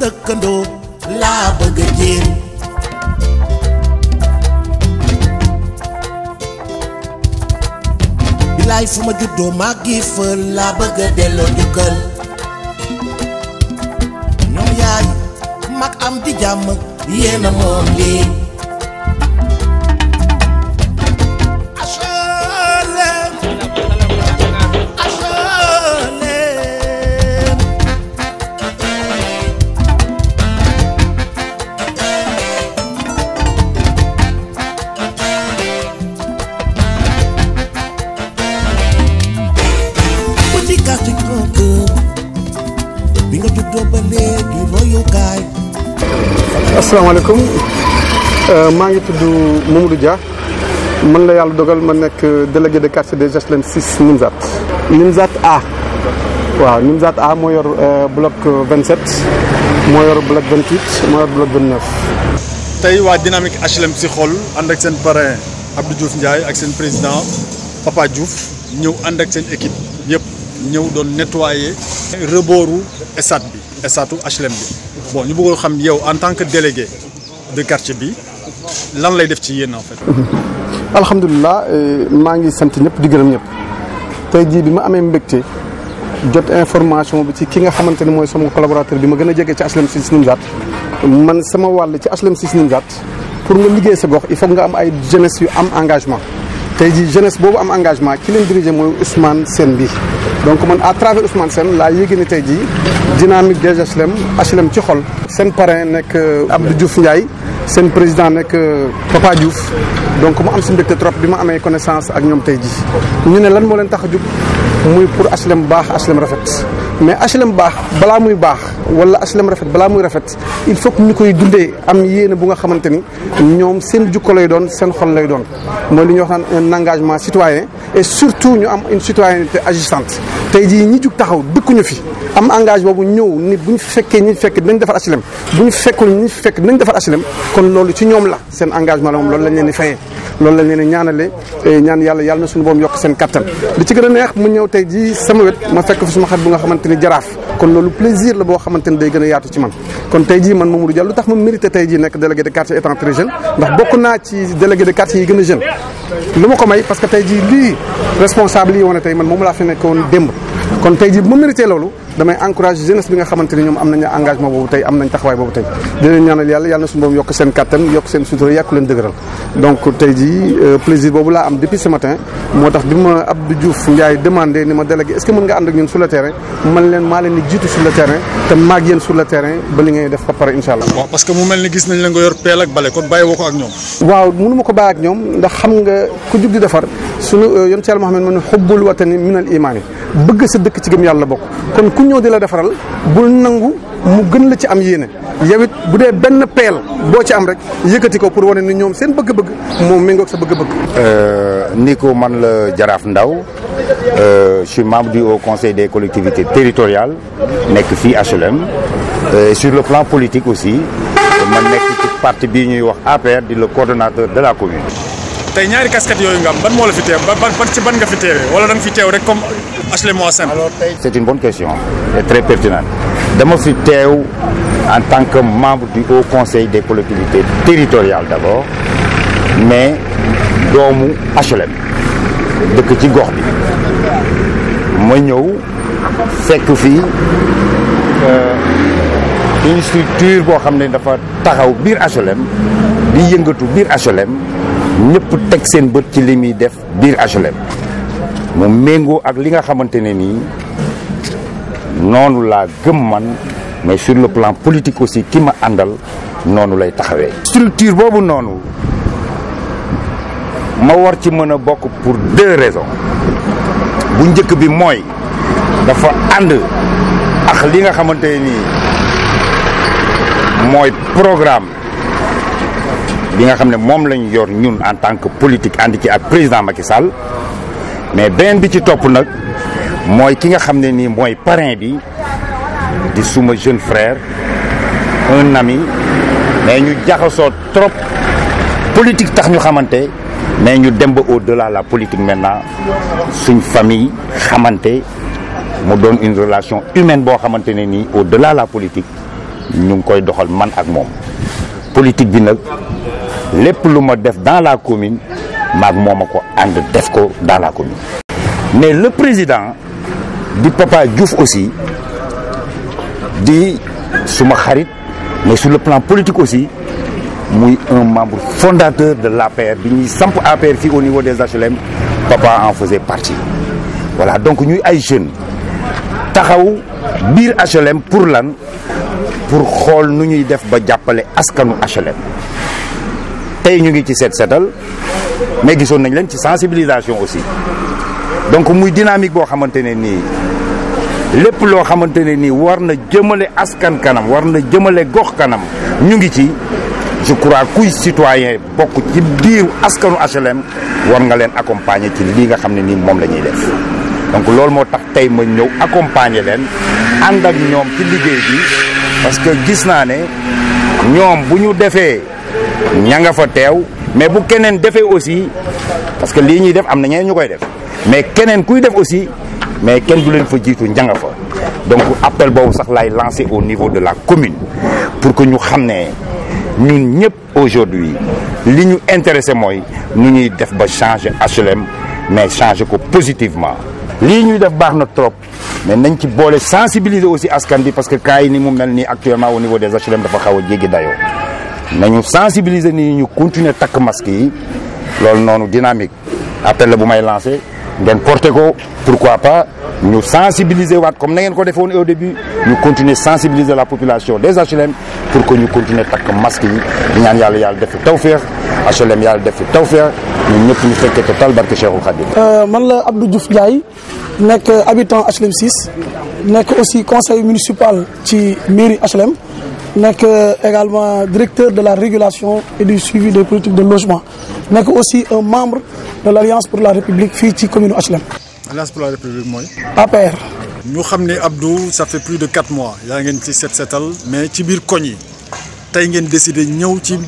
dëkkandoo laa bëgg a jéem bilaay fu ma juddoo màggi fa laa bëgg a delloo njukkal ñoom yaay mag am di jàmm yéena moom lii bi nga juddoo ba léegi royukaay. asalaamaaleykum maa ngi tudd Mamadou Dia man la yàlla dogal ma nekk délégué de quartier des HLM 6 Nimzat. Nimzat A waaw Nimzat A moo yor bloc 27 moo yor bloc 28 moo yor bloc 29. tey waa dynamique HLM si xol ànd ak seen parrain Abdou Diouf Ndiaye ak seen président Papa Diouf ñëw ànd ak seen équipe yëpp. ñëw doon nettoyer rebooru stade bi stade HLM bi bon ñu bëggoon xam yow en tant que délégué de quartier bi lan lay def ci yéen en fait. alhamdulilah maa ngi sant ñëpp di gërëm ñëpp tey jii bi ma amee mbégte jot information bi ci ki nga xamante ne mooy sama collaborateur bi ma gën a jege ci HLM 6 Nimzat man sama wàll ci HLM 6 Nimzat pour nga liggéey sa gox il faut nga am ay jeunesse yu am engagement. tey jii jeunesse boobu am engagement ki leen dirigé mooy Ousmane Sène bi donc man à travers Ousmane Sène laa yéegi ne tey jii dynamique des HLM ci xol seen parrain nekk Abdou Diouf Ndiaye seen président nekk Papa Diouf donc mu am si mbégte trop bi ma amee connaissance ak ñoom tey jii ñu ne lan moo leen tax a jóg muy pour HLM baax HLM rafet mais HLM baax balaa muy baax wala HLM rafet balaa muy rafet il faut que ñu koy dundee am yéene bu nga xamante ni ñoom seen jukko lay doon seen xol lay doon mooy li ñuy wax naan un engagement citoyen et surtout ñu am une citoyenneté agissante tey jii ñi jug taxaw dëkkuñu fi am engagement boobu ñëw ni bu ñu fekkee ñi fekk dinañ defar HLM bu ñu fekkul ñi fekk dinañ defar HLM kon loolu ci ñoom la seen engagement la moom loolu lañ leen di fayee loolu lañ leen di ñaanale ñaan yàlla na suñu boom yokk seen kattan li ci gën a neex mu ñëw tey jii sama wet ma fekk fi suma xarit bu nga xamante ni jaraaf kon loolu plaisir la boo xamante ni day gën a yaatu ci man kon tey jii man Mamadou Dia lu tax ma mérité tey jii nekk délégué de quartier étant très jeune ndax bokk naa ci délégué de quartier yi gën a jeune lu ma ko may parce que tey jii lii responsable yi wane tey man moom laa fi nekkoon démb kon tey jii bu ma mérité loolu damay encouragé jeunesse bi nga xamante ni ñoom am nañu engagement boobu tey am nañ taxawaay boobu tey di leen ñaanal yàlla na suñu boobu yokk seen kattan yokk seen sutura yàkku leen dëgëral donc tey jii plaisir boobu laa am depuis ce matin moo tax bi ma Abdou Diouf Ndiaye demandé ni ma délégué est-ce que mën nga ànd ak ñun sur le terrain man leen maa leen di jiitu sur le terrain te maag yéen sur le terrain ba li ngay def ba pare incha allah. waaw parce que mu mel ni gis nañ la nga yor peel ak bale kon bàyyi woo ko ak ñoom. waaw mënu ma ko bàyyi ak ñoom ndax xam nga ku jug di defar sunu yonent Yàlla Muhammad man xubbul watani minal imaani bëgg sa dëkk ci gëm yàlla bokk kon ku ñëw di la defaral bul nangu mu gën la ci am yéene yow it bu dee benn peel boo ci am rek yëkkati ko pour wane ni ñoom seen bëgg-bëgg moom méngoog sa bëgg-bëgg. ni ko man la Jaraaf Ndaw je suis membre du Haut Conseil des collectivités territoriales nekk fii HLM sur le plan politique aussi ma nekk ci parti bii ñuy wax APR di le coordonnateur de la commune. tey ñaari casquette yooyu nga am ban moo la fi teew ban ci ban nga fi teewee wala da nga fi teew rek comme HLM simple. alors tey c'est une bonne question et très pertinente dama fi teew en tant que membre du Haut Conseil des collectivités territoriales d'abord mais doomu HLM dëkk ci gox bi ma ñëw fekk fii une structure boo xam ne dafa taxaw biir HLM di yëngatu biir HLM ñëpp teg seen bët ci li muy def biir HLM mu méngoo ak li nga xamante ne nii noonu laa gëm man mais sur le plan politique aussi ki ma àndal noonu lay taxawee. structure boobu noonu ma war ci mën a bokk pour deux raisons bu njëkk bi mooy dafa ànd ak li nga xamante ne nii mooy programme bi nga xam ne moom lañ yor ñun en tant que politique ànd ci ak président Macky Sall mais beneen bi ci topp nag mooy ki nga xam ne nii mooy parrain bi di suma jeune frère un ami mais ñu jaxasoo trop politique tax ñu xamante mais ñu dem ba au-delà la politique maintenant suñ famille xamante mu doon une relation humaine boo xamante ne nii au-delà la politique ñu ngi koy doxal man ak moom politique bi nag lépp lu ma def dans la commune maag moom a ko ànd def ko dans la commune. mais le président di Papa Diouf aussi di suma xarit mais sur le plan politique aussi muy un membre fondateur de l'APR bi ñuy samp APR fii au niveau des HLM Papa en faisait partie. voilà donc ñuy ay jeunes taxaw biir HLM pour lan pour xool nu ñuy def ba jàppale askanu HLM tey ñu ngi ci setal mais gisoon nañ leen ci sensibilisation aussi donc muy dynamique boo xamante ne nii lépp loo xamante ne nii war na jëmale askan kanam war na jëmale gox kanam ñu ngi ci. je crois kuy citoyen bokk ci biir askanu HLM war nga leen accompagner ci lii nga xam ne nii moom la ñuy def donc loolu moo tax tey ma ñëw accompagner leen ànd ak ñoom ci liggéey bi parce que gis naa ne ñoom bu ñu defee ña nga fa teew mais bu keneen defee aussi parce que lii ñuy def am na ñeneen ñu koy def mais keneen kuy def aussi mais kenn du leen fa jiitu ña nga fa donc appel boobu sax laay lancer au niveau de la commune pour que ñu xam ne ñun ñëpp aujourd'hui li ñu intéressé mooy nu ñuy def ba changer HLM mais changer ko positivement. lii ñuy def baax na trop mais nañ ci boole sensibiliser aussi askan bi parce que cas yi ni mu mel nii actuellement au niveau des HLM dafa xaw a jéggi dayoo nañu sensibiliser nii ñu continuer takk masque yi loolu noonu dynamique appel la bu may lancer ngeen porter ko pourquoi pas ñu sensibiliser waat comme na ngeen ko defoon au début ñu continuer sensibiliser la population des HLM pour que ñu continuer takk masque yi di ñaan yàlla def fi tawfeex HLM yàlla def fi tawfeex ñun ñëpp ñu fekkee total barke Cheikhul Khadim. man la Abdou Diouf Ndiaye nekk habitant HLM 6 nekk aussi conseil municipal ci mairie HLM nekk également directeur de la régulation et du suivi des politiques de logement nekk aussi un membre de l'Alliance pour la République fii ci commune HLM. Alliance pour la République mooy. APR. ñu xam ne Abdou ça fait plus de 4 mois yaa ngeen ci setal mais ci biir koñ yi tey ngeen décidé ñëw ci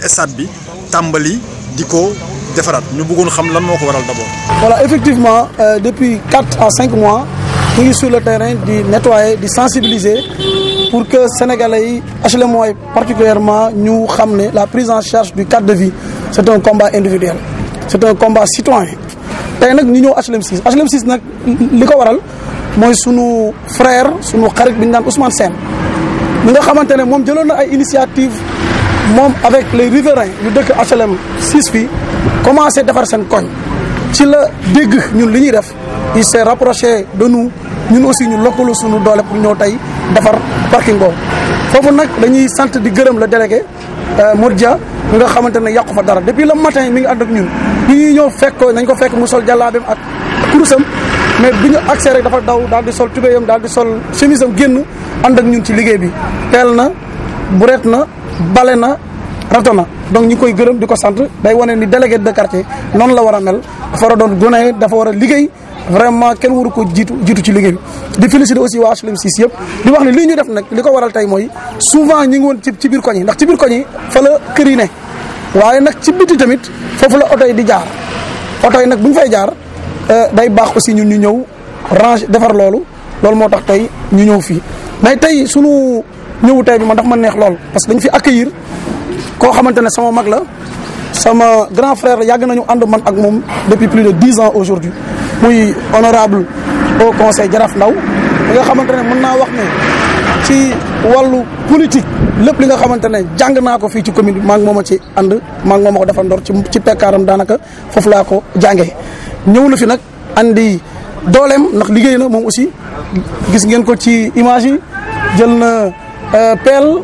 stade bi tàmbali di ko defaraat ñu bëggoon xam lan moo ko waral d'abord. voilà effectivement depuis 4 à 5 mois ñu ngi sur le terrain di nettoyer di sensibiliser pour que sénégalais yi HLM mooy particulièrement ñu xam ne la prise en charge du cadre de vie c'est un combat individuel c'est un combat citoyen tey nag ñu ñëw HLM 6 HLM 6 nag li ko waral mooy sunu frère sunu xarit bi ñu naan Ousmane Sène mi nga xamante ne moom jëloon na ay initiative moom avec les riverains yu dëkk HLM 6 fii commencé defar seen koñ ci la dégg ñun li ñuy def il s'est rapproché de nous ñun aussi ñu lëkkaloo sunu doole pour ñëw tey defar parking boobu foofu nag dañuy sant di gërëm le délégué Modja mi nga xamante ne yàqu fa dara depuis le matin mi ngi ànd ak ñun bi ñuy ñëw nañ ko fekk mu sol jàllaabeem ak kurusam mais bi ñu accès rek dafa daw daal di sol tubéyam daal di sol chemise am génn ànd ak ñun ci liggéey bi teel na buret na bale na rato na donc ñu ngi koy gërëm di ko sant day wane ni délégué de quartier noonu la war a mel dafa war a doon gone dafa war a liggéey vraiment kenn waru ko jiitu ci liggéey bi di féliciter aussi waa HLM 6 yëpp di wax ne lii ñu def nag li ko waral tey mooy souvent ñi ngi woon ci biir koñ yi ndax ci biir koñ yi fa la kër yi ne waaye nag ci biti tamit foofu la oto yi di jaar oto yi nag bu ñu fay jaar day baax aussi ñun ñu ñëw range defar loolu moo tax tey ñu ñëw fii mais tey sunu ñëwu tey bi man dafa ma neex lool parce que dañu fi accueillir koo xamante ne sama mag la sama grand frère yàgg nañu ànd man ak moom depuis plus de 10 ans aujourd'hui muy honorable au conseil Jaraaf Ndaw li nga xamante ne mën naa wax ne ci wàllu politique lépp li nga xamante ne jàng naa ko fii ci commune bi maa ngi moom a ci ànd maa ngi moom a ko defandor ci pekkaaram daanaka foofu laa ko jàngee ñëw na fi nag andi dooleem ndax liggéey na moom aussi gis ngeen ko ci image yi jël na pelle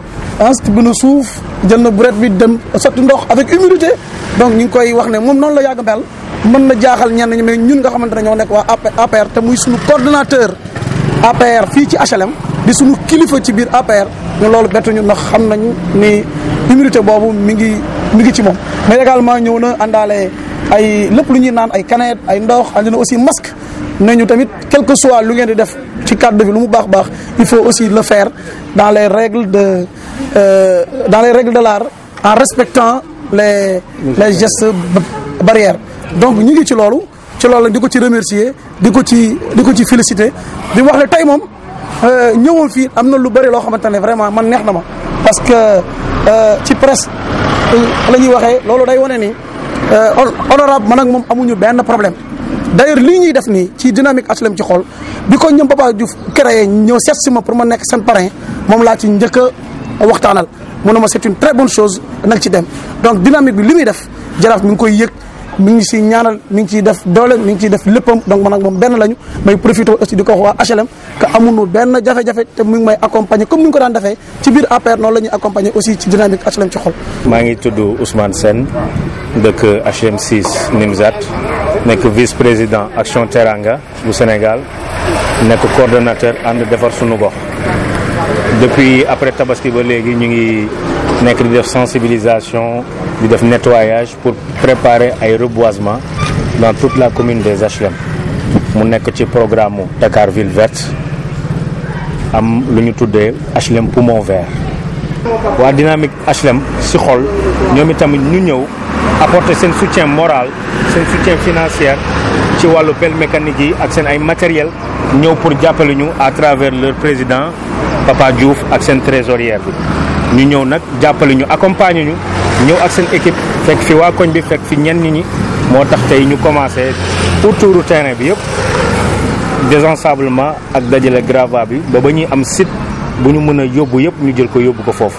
tibb na suuf jël na buret bi dem sotti ndox avec humilité donc ñu ngi koy wax ne moom noonu la yàgg mel mën na jaaxal ñenn ñi mais ñun nga xamante ne ñoo nekk waa APR te muy suñu coordonnateur APR fii ci HLM di suñu kilifa ci biir APR ñu loolu bettuñu ndax xam nañu ni humilité boobu mi ngi ci moom mais également ñëw na àndaale ay lépp lu ñuy naan ay canette ay ndox andi na aussi masque nañu tamit quel que soit lu ngeen di def ci cadre de vie lu mu baax il faut aussi le faire dans les règles de l'art en respectant les gestes barrières donc ñu ngi ci loolu di ko ci remercier di ko ci féliciter di wax ne tey moom ñëwoon fii am na lu bëri loo xamante ne vraiment man neex na ma parce que ci presse la ñuy waxee loolu day wane ni honorable man ak moom amuñu benn problème. D'ailleurs lii ñuy def nii ci dynamique HLM ci xol bi ko ñoom Papa Diouf créé ñëw seet si ma pour ma nekk seen parrain moom laa ci njëkk a waxtaanal mu ne ma c'est une très bonne chose nag ci dem donc dynamique bi li muy def Jaraaf mi ngi koy yëg mi ngi siy ñaanal mi ngi ciy def doole mi ngi ciy def léppam donc man ak moom benn lañu may profité aussi di ko wax waa HLM que amuñu benn jafe-jafe te mu ngi may accompagner comme ni ñu ko daan defee ci biir APR noonu la ñuy accompagner aussi ci dynamique HLM ci xol. maa ngi tudd Ousmane Sène dëkk HLM 6 Nimzat nekk vice-président Action Teranga bu Sénégal nekk coordonnateur ànd defar sunu gox depuis après Tabaski ba léegi ñu ngi nekk di def sensibilisation di def nettoyage pour préparer ay reboisement dans toute la commune des HLM mu nekk ci programme Dakar Ville Verte am lu ñu tuddee HLM Poumon Vert waa dynamique HLM si xol ñoom itamit ñu ñëw apporter seen soutien moral seen soutien financier ci wàllu pelle mécanique yi ak seen ay matériel ñëw pour jàppale ñu à travers leur président Papa Diouf ak seen trésorière bi ñu ñëw nag jàppale ñu accompagner ñu ñëw ak seen équipe fekk fi waa koñ bi fekk fi ñenn ñi moo tax tey ñu commencé autour du terrain bi yëpp désensablement ak dajale gravat bi ba ñuy am site bu ñu mën a yóbbu yëpp ñu jël ko yóbbu ko foofu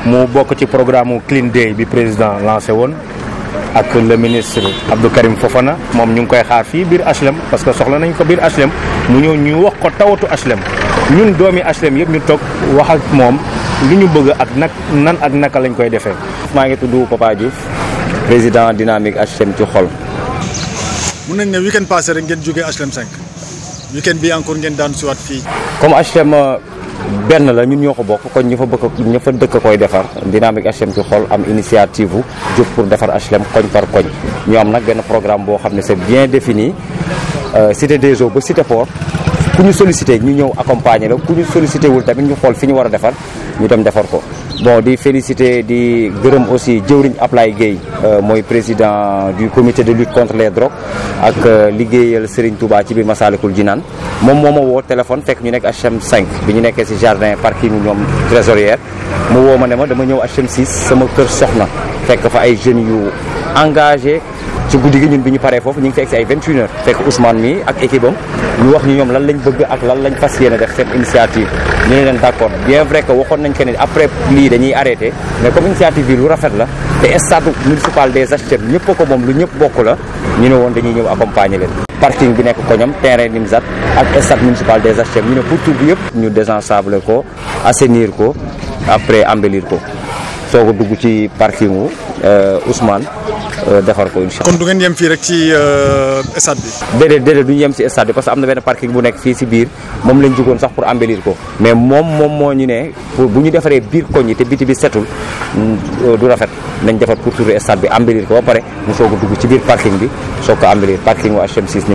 mu bokk ci programme Clean Day bi président lancé woon ak le ministre Abdou Karim Fofana moom ñu ngi koy xaar fii biir HLM parce que soxla nañ ko biir HLM mu ñëw ñu wax ko tawatu HLM ñun doomi HLM yëpp ñu toog wax ak moom li ñu bëgg ak nan ak naka lañ koy defee. maa ngi tudd Papa Diouf président dynamique HLM ci xol. mun nañ ne week-end passé rek ngeen jógee HLM 5 week-end bi encore ngeen daan siwaat fii. comme HLM benn la ñun ñoo ko bokk kon ñu fa dëkk koy defar dynamique HLM ci xol am initiative bu jóg pour defar HLM koñ par koñ ñu am nag benn programme boo xam ne c'est bien défini cité des eaux ba cité port ku ñu sollicité ñu ñëw accompagner la ku ñu sollicité wul tamit ñu xool fi ñu war a defar ñu dem defar ko. bon di féliciter di gërëm aussi jëwriñ Ablaye Gueye mooy président du comité de lutte contre les drogues ak liggéeyal Serigne Touba ci biir Massalikul Jinaan moom moo ma woo téléphone fekk ñu nekk HLM 5 bi ñu nekkee ci jardin parking ñoom trésorière mu woo ma ne ma dama ñëw HLM 6 sama kër soxna fekk fa ay jeunes yu engagé ci guddi gi ñun bi ñu paree foofu ñu ngi fekk ci ay 21h fekk Ousmane mi ak équipe am ñu wax ñu ñoom lan lañ bëgg ak lan lañ fas yéene def seen initiative ñu ne leen d'accord bien vrai que waxoon nañ que ne après lii dañuy arrêté mais comme initiative bi lu rafet la te stade municipal des HLM ñëpp a ko moom lu ñëpp bokk la ñu ne woon dañuy ñëw accompagner leen. parking bi nekk koñam terrain Nimzat ak stade municipal des HLM ñu ne pour tout bi yëpp ñu désensabler ko assainir ko après embellir ko soo ko dugg ci parkingu Ousmane defar ko incha allah. kon du ngeen yem fii rek ci stade bi. déedéet du ñu yem ci stade bi parce que am na benn parking bu nekk fii ci biir moom lañ jugoon sax pour embellir ko mais moom moo ñu ne pour bu ñu defaree biir koñ yi te biti bi setul du rafet nañ defar pour tour stade bi embellir ko ba pare mu soog a dugg ci biir parking bi soog ko embellir parking wu HLM 6